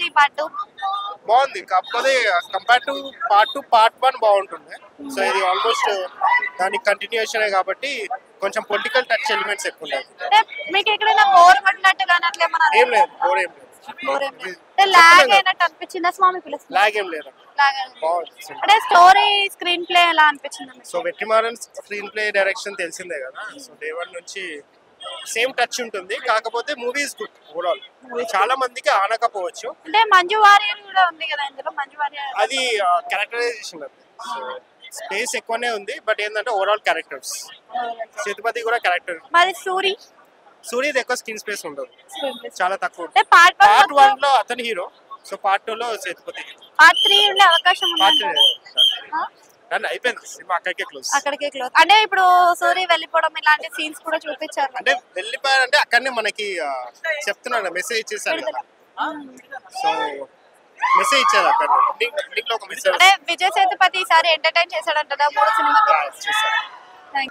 ఈ పార్ట్ 2 బాగుంది. కాకపోతే కంపేర్ టు పార్ట్ 2 పార్ట్ 1 బాగుంటుంది. సో ఇది ఆల్మోస్ట్ దాని కంటిన్యూషన్ కాబట్టి కొంచెం పొలిటికల్ టచ్ ఎలిమెంట్స్ ఎక్కువ ఉన్నాయి. అంటే మీకు ఎక్కడైనా బోర్ కొట్టినట్టు కానీ అట్లా ఏమన్నా ఏం లేదు, బోర్ ఏం లేదు. బోర్ ఏం లేదు. అంటే లాగ్ అయినట్టు అనిపించిందా స్వామి పిలుస్తుంది? లాగ్ ఏం లేదు, బాగుంది. అంటే స్టోరీ స్క్రీన్ ప్లే ఎలా అనిపించింది? So Vetrimaaran screen play direction తెలిసిందే కదా. సో డే 1 నుంచి సేమ్ టచ్ ఉంటుంది. కాకపోతే మూవీ ఇస్ గుడ్ ఓవరాల్. చాలా మందికి ఆనకపోవచ్చు. అంటే మంజు వారియర్ కూడా ఉంది కదా ఇందులో. మంజు వారియర్ అది క్యారెక్టరైజేషన్ అది. సో స్పేస్ ఎక్కువనే ఉంది, బట్ ఏంటంటే ఓవరాల్ క్యారెక్టర్స్. సేతుపతి కూడా క్యారెక్టర్. మరి సూర్యది ఎక్కువ స్క్రీన్ స్పేస్ ఉండదు, చాలా తక్కువ. పార్ట్ 1 లో అతని హీరో, సో పార్ట్ 2 లో సేతుపతి. పార్ట్ 3 ఉండే అవకాశం ఉంది. అయిపోయింది సినిమా, అక్కడికే క్లోజ్. అంటే ఇప్పుడు సూర్య వెళ్ళిపోవడం ఇలాంటి సీన్స్ కూడా చూపించారు. అంటే వెళ్ళిపోయారంటే అక్కడనే మనకి చెప్తున్నాడు, మెసేజ్ ఇచ్చేసాడు కదా. సో మెసేజ్ ఇచ్చారు అక్కడ, ఒక మెసేజ్. అంటే విజయ్ సేతుపతి ఈసారి ఎంటర్టైన్ చేశాడంట 3 సినిమాలు.